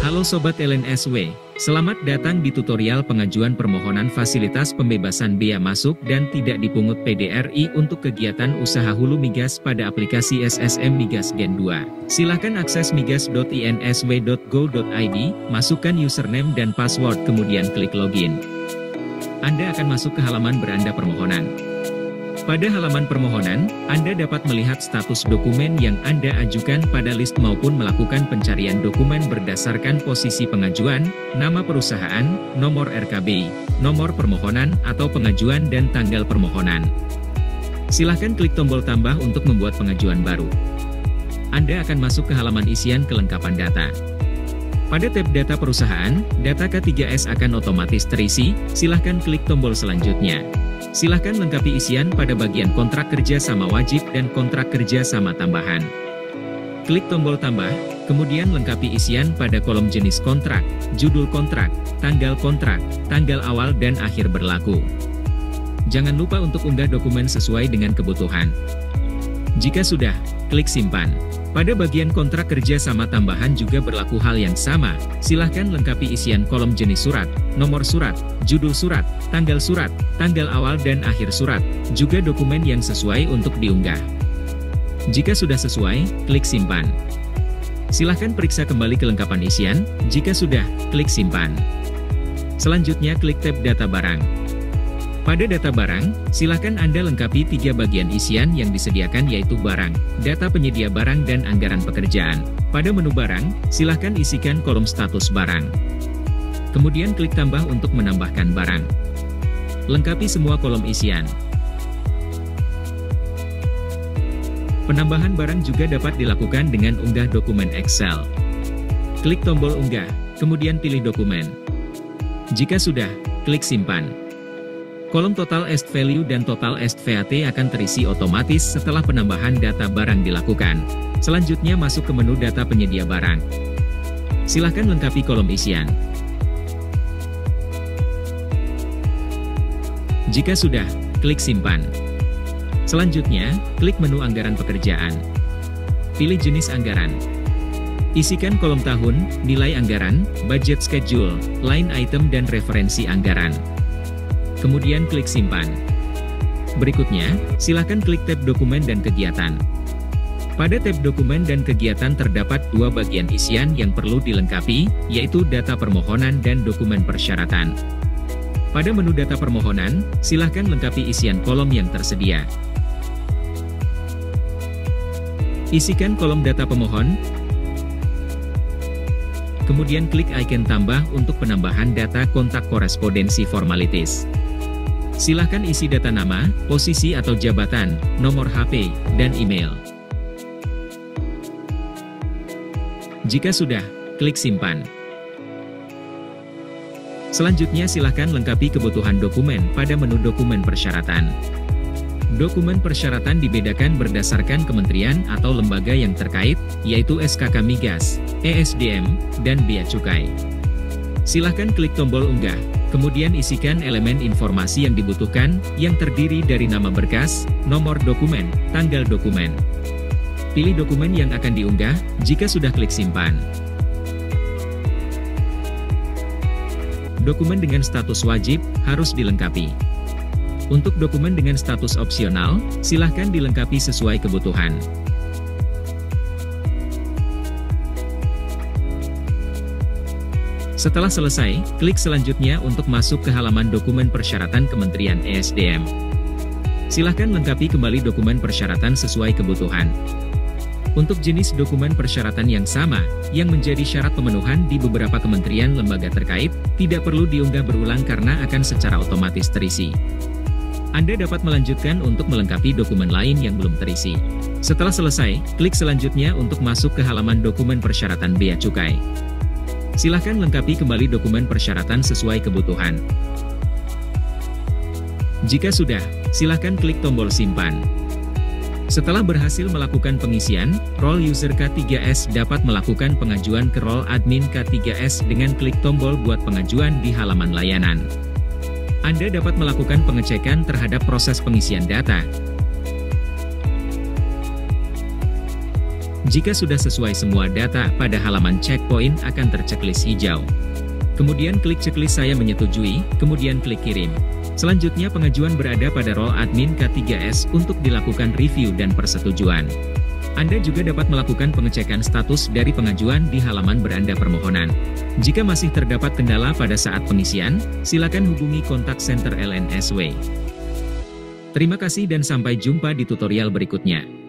Halo Sobat LNSW, selamat datang di tutorial pengajuan permohonan fasilitas pembebasan bea masuk dan tidak dipungut PDRI untuk kegiatan usaha hulu migas pada aplikasi SSM Migas Gen 2. Silakan akses migas.insw.go.id, masukkan username dan password kemudian klik login. Anda akan masuk ke halaman beranda permohonan. Pada halaman permohonan, Anda dapat melihat status dokumen yang Anda ajukan pada list maupun melakukan pencarian dokumen berdasarkan posisi pengajuan, nama perusahaan, nomor RKBI, nomor permohonan atau pengajuan dan tanggal permohonan. Silahkan klik tombol tambah untuk membuat pengajuan baru. Anda akan masuk ke halaman isian kelengkapan data. Pada tab data perusahaan, data K3S akan otomatis terisi, silahkan klik tombol selanjutnya. Silahkan lengkapi isian pada bagian kontrak kerja sama wajib dan kontrak kerja sama tambahan. Klik tombol tambah, kemudian lengkapi isian pada kolom jenis kontrak, judul kontrak, tanggal awal dan akhir berlaku. Jangan lupa untuk unggah dokumen sesuai dengan kebutuhan. Jika sudah, klik simpan. Pada bagian kontrak kerja sama tambahan juga berlaku hal yang sama, silahkan lengkapi isian kolom jenis surat, nomor surat, judul surat, tanggal awal dan akhir surat, juga dokumen yang sesuai untuk diunggah. Jika sudah sesuai, klik simpan. Silahkan periksa kembali kelengkapan isian, jika sudah, klik simpan. Selanjutnya klik tab data barang. Pada data barang, silakan Anda lengkapi 3 bagian isian yang disediakan yaitu barang, data penyedia barang dan anggaran pekerjaan. Pada menu barang, silakan isikan kolom status barang. Kemudian klik tambah untuk menambahkan barang. Lengkapi semua kolom isian. Penambahan barang juga dapat dilakukan dengan unggah dokumen Excel. Klik tombol unggah, kemudian pilih dokumen. Jika sudah, klik simpan. Kolom total est value dan total est VAT akan terisi otomatis setelah penambahan data barang dilakukan. Selanjutnya masuk ke menu data penyedia barang. Silahkan lengkapi kolom isian. Jika sudah, klik simpan. Selanjutnya, klik menu anggaran pekerjaan. Pilih jenis anggaran. Isikan kolom tahun, nilai anggaran, budget schedule, line item dan referensi anggaran. Kemudian klik simpan. Berikutnya, silakan klik tab dokumen dan kegiatan. Pada tab dokumen dan kegiatan terdapat 2 bagian isian yang perlu dilengkapi, yaitu data permohonan dan dokumen persyaratan. Pada menu data permohonan, silakan lengkapi isian kolom yang tersedia. Isikan kolom data pemohon, kemudian klik icon tambah untuk penambahan data kontak korespondensi formalitis. Silahkan isi data nama, posisi atau jabatan, nomor HP, dan email. Jika sudah, klik simpan. Selanjutnya silahkan lengkapi kebutuhan dokumen pada menu dokumen persyaratan. Dokumen persyaratan dibedakan berdasarkan kementerian atau lembaga yang terkait, yaitu SKK Migas, ESDM, dan Bea Cukai. Silahkan klik tombol unggah, kemudian isikan elemen informasi yang dibutuhkan, yang terdiri dari nama berkas, nomor dokumen, tanggal dokumen. Pilih dokumen yang akan diunggah, jika sudah klik simpan. Dokumen dengan status wajib, harus dilengkapi. Untuk dokumen dengan status opsional, silahkan dilengkapi sesuai kebutuhan. Setelah selesai, klik selanjutnya untuk masuk ke halaman dokumen persyaratan Kementerian ESDM. Silahkan lengkapi kembali dokumen persyaratan sesuai kebutuhan. Untuk jenis dokumen persyaratan yang sama, yang menjadi syarat pemenuhan di beberapa kementerian lembaga terkait, tidak perlu diunggah berulang karena akan secara otomatis terisi. Anda dapat melanjutkan untuk melengkapi dokumen lain yang belum terisi. Setelah selesai, klik selanjutnya untuk masuk ke halaman dokumen persyaratan Bea Cukai. Silahkan lengkapi kembali dokumen persyaratan sesuai kebutuhan. Jika sudah, silahkan klik tombol simpan. Setelah berhasil melakukan pengisian, role user K3S dapat melakukan pengajuan ke role admin K3S dengan klik tombol buat pengajuan di halaman layanan. Anda dapat melakukan pengecekan terhadap proses pengisian data. Jika sudah sesuai semua data, pada halaman checkpoint akan terchecklist hijau. Kemudian klik checklist saya menyetujui, kemudian klik kirim. Selanjutnya pengajuan berada pada role admin K3S untuk dilakukan review dan persetujuan. Anda juga dapat melakukan pengecekan status dari pengajuan di halaman beranda permohonan. Jika masih terdapat kendala pada saat pengisian, silakan hubungi kontak center LNSW. Terima kasih dan sampai jumpa di tutorial berikutnya.